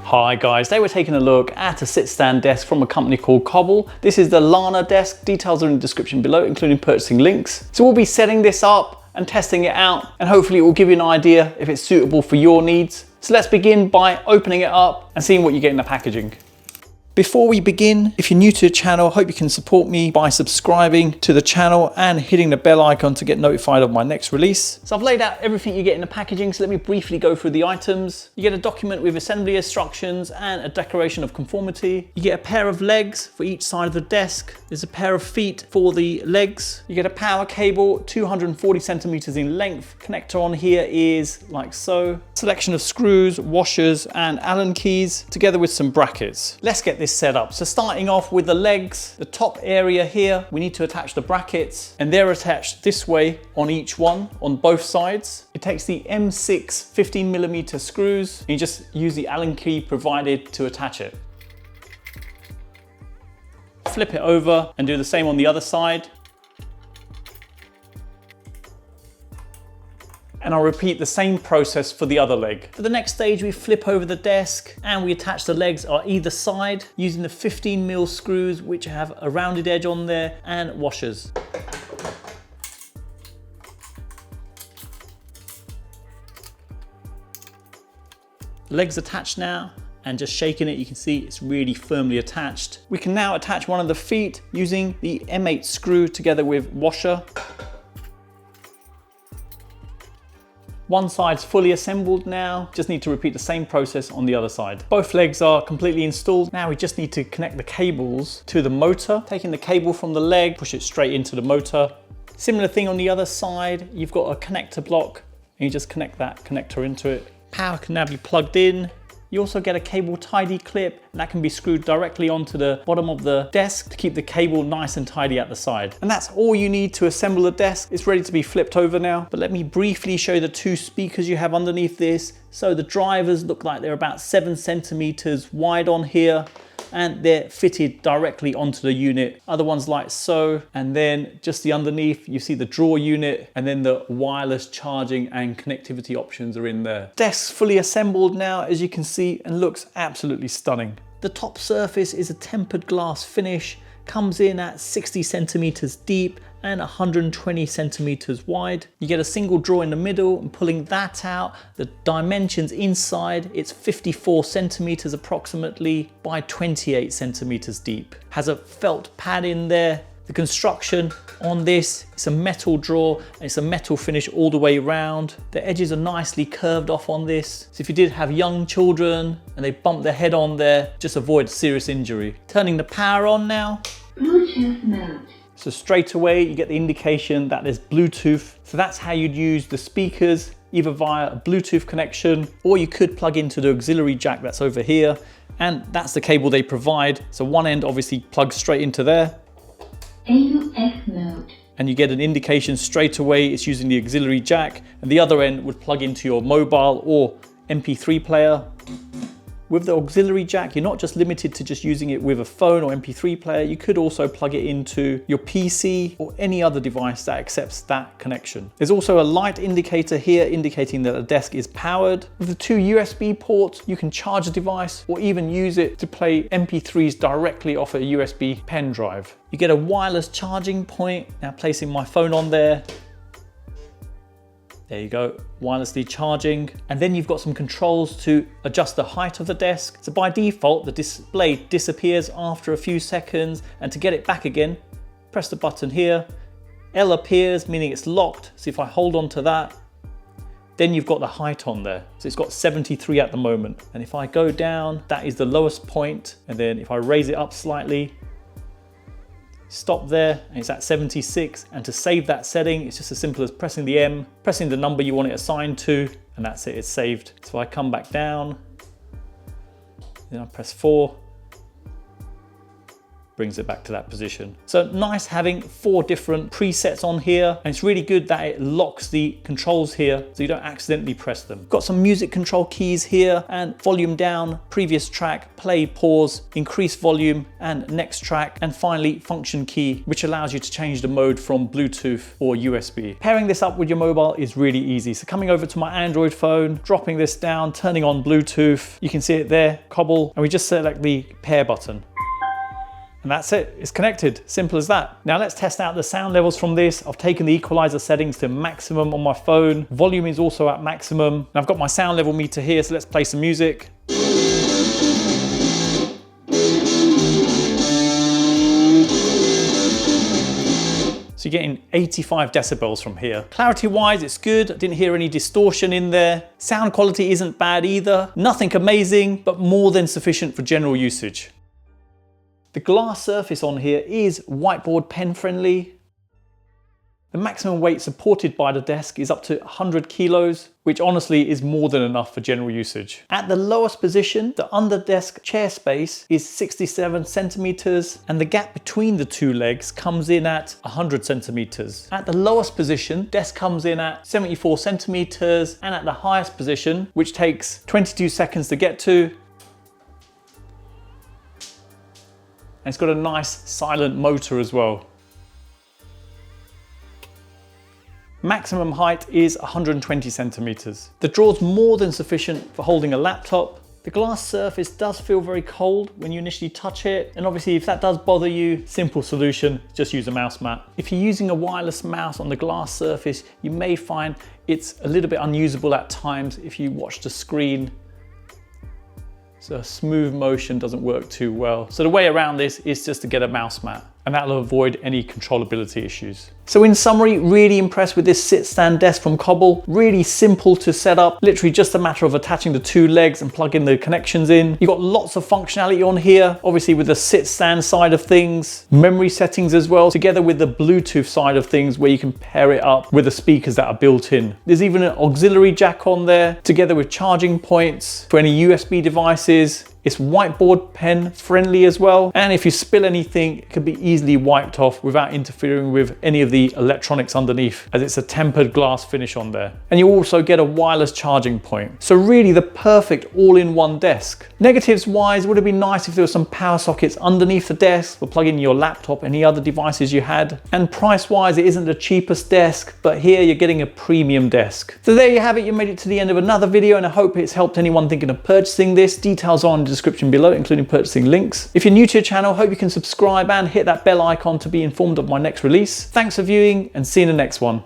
Hi guys, today we're taking a look at a sit stand desk from a company called Koble. This is the Lana desk. Details are in the description below, including purchasing links. So we'll be setting this up and testing it out, and hopefully it will give you an idea if it's suitable for your needs. So let's begin by opening it up and seeing what you get in the packaging. Before we begin, if you're new to the channel, I hope you can support me by subscribing to the channel and hitting the bell icon to get notified of my next release. So I've laid out everything you get in the packaging, so let me briefly go through the items. You get a document with assembly instructions and a declaration of conformity. You get a pair of legs for each side of the desk. There's a pair of feet for the legs. You get a power cable, 240 centimeters in length. Connector on here is like so. Selection of screws, washers, and Allen keys, together with some brackets. Let's get this set up. So starting off with the legs, the top area here, we need to attach the brackets, and they're attached this way on each one, on both sides. It takes the M6 15mm screws, and you just use the Allen key provided to attach it. Flip it over and do the same on the other side. And I'll repeat the same process for the other leg. For the next stage, we flip over the desk and we attach the legs on either side using the 15mm screws, which have a rounded edge on there, and washers. The legs attached now, and just shaking it, you can see it's really firmly attached. We can now attach one of the feet using the M8 screw together with washer. One side's fully assembled now, just need to repeat the same process on the other side. Both legs are completely installed. Now we just need to connect the cables to the motor. Taking the cable from the leg, push it straight into the motor. Similar thing on the other side, you've got a connector block and you just connect that connector into it. Power can now be plugged in. You also get a cable tidy clip, and that can be screwed directly onto the bottom of the desk to keep the cable nice and tidy at the side. And that's all you need to assemble the desk. It's ready to be flipped over now, but let me briefly show you the two speakers you have underneath this. So the drivers look like they're about 7 centimeters wide on here, and they're fitted directly onto the unit. Other ones like so, and then just the underneath, you see the drawer unit, and then the wireless charging and connectivity options are in there. Desk's fully assembled now, as you can see, and looks absolutely stunning. The top surface is a tempered glass finish, comes in at 60 centimeters deep and 120 centimeters wide. You get a single drawer in the middle, and pulling that out, the dimensions inside, it's 54 centimeters approximately by 28 centimeters deep. Has a felt pad in there. The construction on this, it's a metal drawer, and it's a metal finish all the way around. The edges are nicely curved off on this. So if you did have young children and they bump their head on there, just avoid serious injury. Turning the power on now. Bluetooth mode. So straight away you get the indication that there's Bluetooth. So that's how you'd use the speakers, either via a Bluetooth connection, or you could plug into the auxiliary jack that's over here. And that's the cable they provide. So one end obviously plugs straight into there. AUX mode. And you get an indication straight away it's using the auxiliary jack, and the other end would plug into your mobile or MP3 player. With the auxiliary jack, you're not just limited to just using it with a phone or MP3 player, you could also plug it into your PC or any other device that accepts that connection. There's also a light indicator here indicating that the desk is powered. With the two USB ports, you can charge a device or even use it to play MP3s directly off a USB pen drive. You get a wireless charging point. Now placing my phone on there. There you go, wirelessly charging. And then you've got some controls to adjust the height of the desk. So by default, the display disappears after a few seconds, and to get it back again, press the button here. L appears, meaning it's locked. So if I hold on to that, then you've got the height on there. So it's got 73 at the moment. And if I go down, that is the lowest point. And then if I raise it up slightly, stop there, and it's at 76. And to save that setting, it's just as simple as pressing the M, pressing the number you want it assigned to, and that's it, it's saved. So I come back down, then I press 4, brings it back to that position. So nice having 4 different presets on here, and it's really good that it locks the controls here so you don't accidentally press them. Got some music control keys here, and volume down, previous track, play, pause, increase volume, and next track, and finally function key, which allows you to change the mode from Bluetooth or USB. Pairing this up with your mobile is really easy. So coming over to my Android phone, dropping this down, turning on Bluetooth, you can see it there, Koble, and we just select the pair button. And that's it, it's connected, simple as that. Now let's test out the sound levels from this. I've taken the equalizer settings to maximum on my phone. Volume is also at maximum. And I've got my sound level meter here, so let's play some music. So you're getting 85 decibels from here. Clarity wise, it's good. I didn't hear any distortion in there. Sound quality isn't bad either. Nothing amazing, but more than sufficient for general usage. The glass surface on here is whiteboard pen friendly. The maximum weight supported by the desk is up to 100 kilos, which honestly is more than enough for general usage. At the lowest position, the under desk chair space is 67 centimeters, and the gap between the 2 legs comes in at 100 centimeters. At the lowest position, desk comes in at 74 centimeters, and at the highest position, which takes 22 seconds to get to, and it's got a nice silent motor as well. Maximum height is 120 centimeters. The drawer's more than sufficient for holding a laptop. The glass surface does feel very cold when you initially touch it, and obviously if that does bother you, simple solution, just use a mouse mat. If you're using a wireless mouse on the glass surface, you may find it's a little bit unusable at times if you watch the screen. So smooth motion doesn't work too well. So the way around this is just to get a mouse mat, and that'll avoid any controllability issues. So in summary, really impressed with this sit stand desk from Koble. Really simple to set up, literally just a matter of attaching the 2 legs and plugging the connections in. You've got lots of functionality on here, obviously with the sit stand side of things, memory settings as well, together with the Bluetooth side of things where you can pair it up with the speakers that are built in. There's even an auxiliary jack on there, together with charging points for any USB devices. It's whiteboard pen friendly as well. And if you spill anything, it can be easily wiped off without interfering with any of the electronics underneath, as it's a tempered glass finish on there. And you also get a wireless charging point. So really the perfect all-in-one desk. Negatives wise, it would have been nice if there were some power sockets underneath the desk for plugging your laptop, any other devices you had. And price wise, it isn't the cheapest desk, but here you're getting a premium desk. So there you have it, you made it to the end of another video, and I hope it's helped anyone thinking of purchasing this. Details are in the description below, including purchasing links. If you're new to the channel, hope you can subscribe and hit that bell icon to be informed of my next release. Thanks for viewing, and see you in the next one.